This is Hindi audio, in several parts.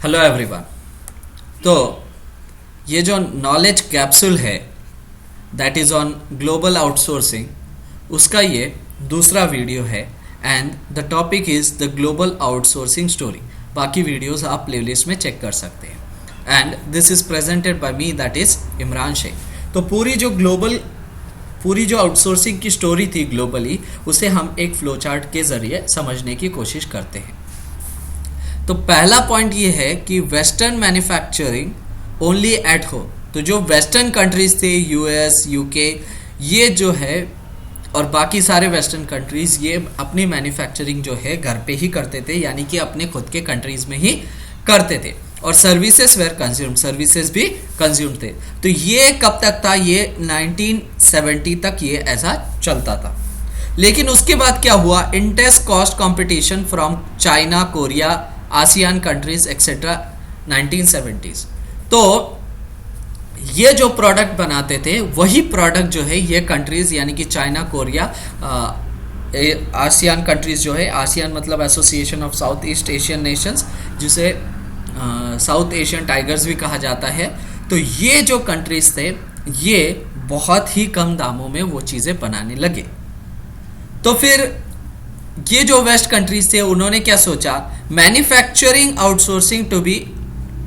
Hello everyone. तो ये जो नॉलेज कैप्सूल है that is on global outsourcing, उसका ये दूसरा वीडियो है and the topic is the global outsourcing story. बाकी वीडियोस आप प्लेलिस्ट में चेक कर सकते हैं and this is presented by me, that is Imran Shaikh. तो पूरी जो आउटसोर्सिंग की स्टोरी थी ग्लोबली, उसे हम एक फ्लो चार्ट के ज़रिए समझने की कोशिश करते हैं। तो पहला पॉइंट ये है कि western manufacturing only at home. तो जो वेस्टर्न कंट्रीज थे, यूएस, यूके, ये जो है और बाकी सारे वेस्टर्न कंट्रीज, ये अपनी मैन्युफैक्चरिंग जो है घर पे ही करते थे, यानी कि अपने खुद के कंट्रीज में ही करते थे। और सर्विसेज वेर कंज्यूम्ड, सर्विसेज भी कंज्यूम थे। तो ये कब तक था? ये 1970 तक ये ऐसा चलता था। लेकिन उसके बाद क्या हुआ? Intense cost competition from China, Korea, ASEAN countries etcetera 1970s। तो ये जो प्रोडक्ट बनाते थे वही प्रोडक्ट जो है ये कंट्रीज यानी कि चाइना, कोरिया, आसियान कंट्रीज जो है, आसियान मतलब association of south east Asian Nations, जिसे साउथ एशियन टाइगर्स भी कहा जाता है। तो ये जो कंट्रीज थे ये बहुत ही कम दामों में वो चीज़ें बनाने लगे। तो फिर ये जो वेस्ट कंट्रीज थे उन्होंने क्या सोचा? Manufacturing outsourcing to be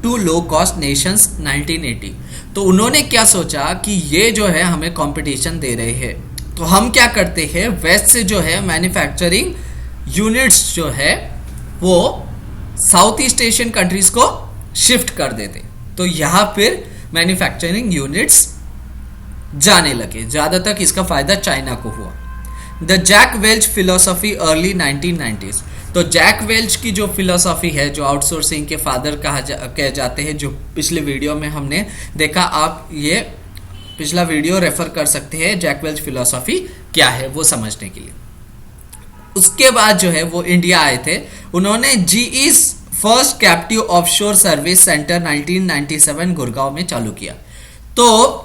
to low cost nations 1980। तो उन्होंने क्या सोचा कि ये जो है हमें कंपटीशन दे रहे हैं, तो हम क्या करते हैं, वेस्ट से जो है मैन्युफैक्चरिंग यूनिट्स जो है वो साउथ ईस्ट एशियन कंट्रीज को शिफ्ट कर देते। तो यहाँ फिर मैन्युफैक्चरिंग यूनिट्स जाने लगे। ज़्यादातर इसका फायदा चाइना को हुआ। The Jack Welch philosophy early 1990s। तो जैक वेल्च की जो फिलोसॉफी है, जो आउटसोर्सिंग के फादर कहे जाते हैं, जो पिछले वीडियो में हमने देखा, आप ये पिछला वीडियो रेफर कर सकते हैं जैक वेल्च फिलोसॉफी क्या है वो समझने के लिए। उसके बाद जो है वो इंडिया आए थे। उन्होंने GE's first captive offshore service centre 1997 Gurgaon में चालू किया। तो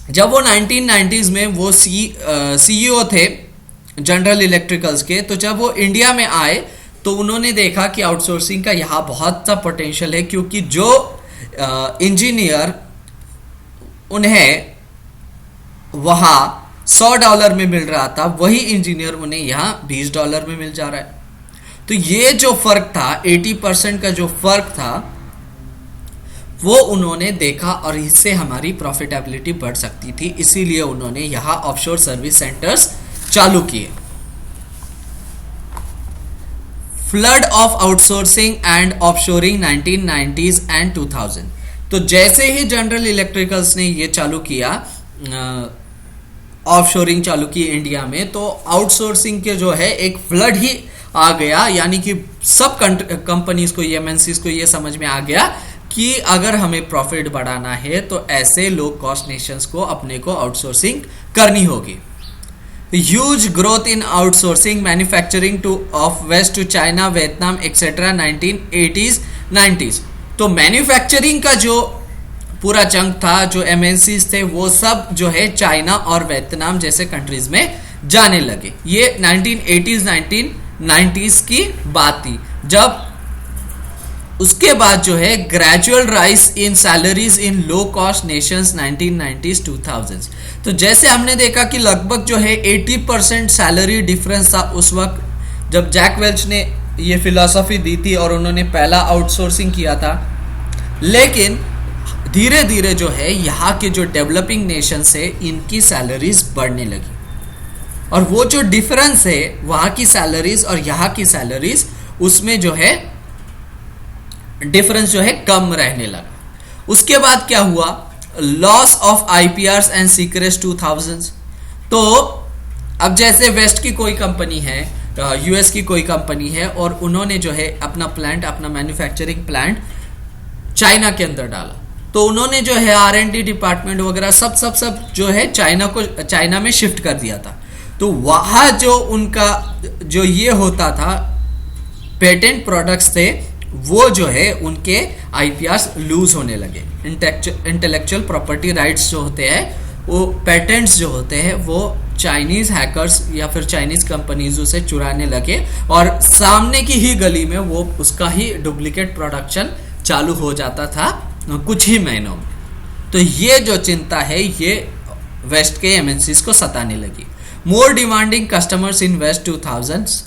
जब वो 1990s में वो सीईओ थे जनरल इलेक्ट्रिकल्स के, तो जब वो इंडिया में आए तो उन्होंने देखा कि आउटसोर्सिंग का यहाँ बहुत सा पोटेंशियल है, क्योंकि जो इंजीनियर उन्हें वहाँ $100 में मिल रहा था, वही इंजीनियर उन्हें यहाँ $20 में मिल जा रहा है। तो ये जो फर्क था, 80% का जो फर्क था, वो उन्होंने देखा और इससे हमारी प्रॉफिटेबिलिटी बढ़ सकती थी। इसीलिए उन्होंने यहाँ ऑफशोर सर्विस सेंटर्स चालू किए। Flood of outsourcing and offshoring 1990s and 2000। तो जैसे ही जनरल इलेक्ट्रिकल्स ने ये चालू किया, ऑफशोरिंग चालू की इंडिया में, तो आउटसोर्सिंग के जो है एक फ्लड ही आ गया। यानी कि सब कंपनीज को, एमएनसीज को ये समझ में आ गया कि अगर हमें प्रॉफिट बढ़ाना है तो ऐसे लो कॉस्ट नेशंस को अपने को आउटसोर्सिंग करनी होगी। Huge growth in outsourcing manufacturing to of west to China, Vietnam etcetera 1980s 90s। तो मैन्युफैक्चरिंग का जो पूरा चंक था, जो एमएनसीज थे, वो सब जो है चाइना और वियतनाम जैसे कंट्रीज में जाने लगे। ये 1980s 1990s की बात थी। जब उसके बाद जो है gradual rise in salaries in low cost Nations 1990s 2000s। तो जैसे हमने देखा कि लगभग जो है 80% सैलरी डिफरेंस था उस वक्त जब जैक वेल्च ने ये फिलॉसफी दी थी और उन्होंने पहला आउटसोर्सिंग किया था। लेकिन धीरे धीरे जो है यहाँ के जो डेवलपिंग नेशंस है, इनकी सैलरीज बढ़ने लगी और वो जो डिफरेंस है वहाँ की सैलरीज और यहाँ की सैलरीज, उसमें जो है डिफरेंस जो है कम रहने लगा। उसके बाद क्या हुआ? Loss of IPRs and secrets 2000s। तो अब जैसे वेस्ट की कोई कंपनी है, यूएस की कोई कंपनी है, और उन्होंने जो है अपना प्लांट, अपना मैन्युफैक्चरिंग प्लांट चाइना के अंदर डाला, तो उन्होंने जो है R&D डिपार्टमेंट वगैरह सब जो है चाइना में शिफ्ट कर दिया था। तो वहाँ जो उनका जो ये होता था, पेटेंट प्रोडक्ट्स थे, वो जो है उनके आईपीआर्स लूज होने लगे। इंटेलेक्चुअल प्रॉपर्टी राइट्स जो होते हैं, वो पेटेंट्स जो होते हैं, वो चाइनीज हैकर्स या फिर चाइनीज कंपनीज उसे चुराने लगे और सामने की ही गली में वो उसका ही डुप्लीकेट प्रोडक्शन चालू हो जाता था कुछ ही महीनों में। तो ये जो चिंता है ये वेस्ट के एमएनसीज को सताने लगी। More demanding customers in west 2000s,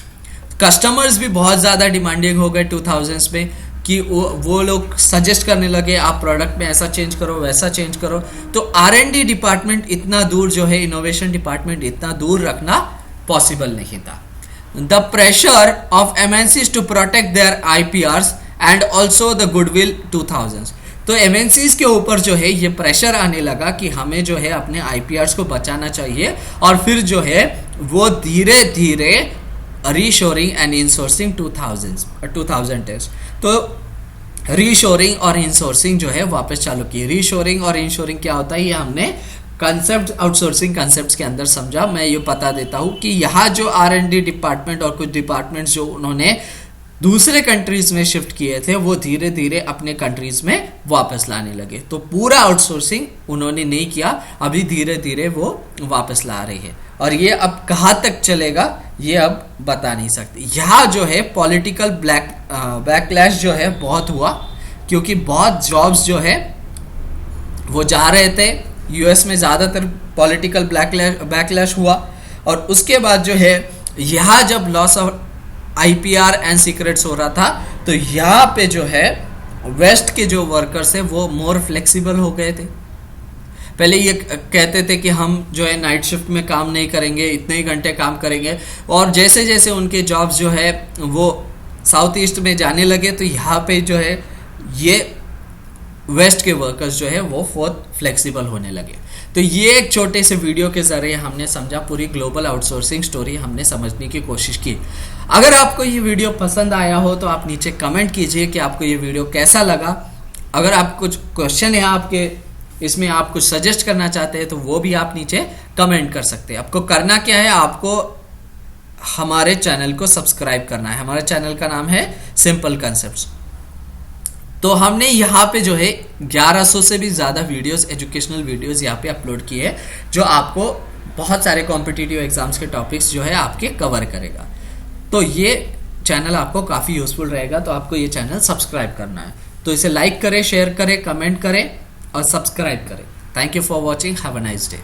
customers भी बहुत ज़्यादा डिमांडिंग हो गए 2000s में कि वो लोग सजेस्ट करने लगे आप प्रोडक्ट में ऐसा चेंज करो वैसा चेंज करो। तो R&D डिपार्टमेंट इतना दूर जो है, इनोवेशन डिपार्टमेंट इतना दूर रखना पॉसिबल नहीं था। The pressure of MNCs to protect their IPRs and also the goodwill 2000s, तो MNCs के ऊपर जो है ये प्रेशर आने लगा कि हमें जो है अपने IPRs को बचाना चाहिए, और फिर जो है वो धीरे धीरे रीशोरिंग एंड इनसोर्सिंग 2010, तो रीशोरिंग और इनसोर्सिंग जो है वापस चालू की। रीशोरिंग और इनशोरिंग क्या होता है ये हमने कंसेप्ट आउटसोर्सिंग कंसेप्ट्स के अंदर समझा। मैं ये बता देता हूँ कि यहाँ जो R&D डिपार्टमेंट और कुछ डिपार्टमेंट्स जो उन्होंने दूसरे कंट्रीज में शिफ्ट किए थे वो धीरे धीरे अपने कंट्रीज में वापस लाने लगे। तो पूरा आउटसोर्सिंग उन्होंने नहीं किया, अभी धीरे धीरे वो वापस ला रही है, और ये अब कहाँ तक चलेगा ये अब बता नहीं सकते। यहाँ जो है पॉलिटिकल बैकलैश जो है बहुत हुआ, क्योंकि बहुत जॉब्स जो है वो जा रहे थे US में, ज़्यादातर पॉलिटिकल बैकलैश हुआ। और उसके बाद जो है यहाँ जब loss of IPR and secrets हो रहा था, तो यहाँ पे जो है वेस्ट के जो वर्कर्स है वो मोर फ्लेक्सिबल हो गए थे। पहले ये कहते थे कि हम जो है नाइट शिफ्ट में काम नहीं करेंगे, इतने ही घंटे काम करेंगे, और जैसे जैसे उनके जॉब्स जो है वो साउथ ईस्ट में जाने लगे, तो यहाँ पे जो है ये वेस्ट के वर्कर्स जो है वो बहुत फ्लेक्सिबल होने लगे। तो ये एक छोटे से वीडियो के ज़रिए हमने समझा, पूरी ग्लोबल आउटसोर्सिंग स्टोरी हमने समझने की कोशिश की। अगर आपको ये वीडियो पसंद आया हो तो आप नीचे कमेंट कीजिए कि आपको ये वीडियो कैसा लगा। अगर आप कुछ क्वेश्चन है आपके इसमें, आप कुछ सजेस्ट करना चाहते हैं तो वो भी आप नीचे कमेंट कर सकते हैं। आपको करना क्या है, आपको हमारे चैनल को सब्सक्राइब करना है। हमारे चैनल का नाम है सिंपल कॉन्सेप्ट्स। तो हमने यहाँ पे जो है 1100 से भी ज़्यादा वीडियोस, एजुकेशनल वीडियोस यहाँ पे अपलोड किए हैं, जो आपको बहुत सारे कॉम्पिटिटिव एग्जाम्स के टॉपिक्स जो है आपके कवर करेगा। तो ये चैनल आपको काफ़ी यूजफुल रहेगा, तो आपको ये चैनल सब्सक्राइब करना है। तो इसे लाइक करें, शेयर करें, कमेंट करें और सब्सक्राइब करें। Thank you for watching, have a nice day.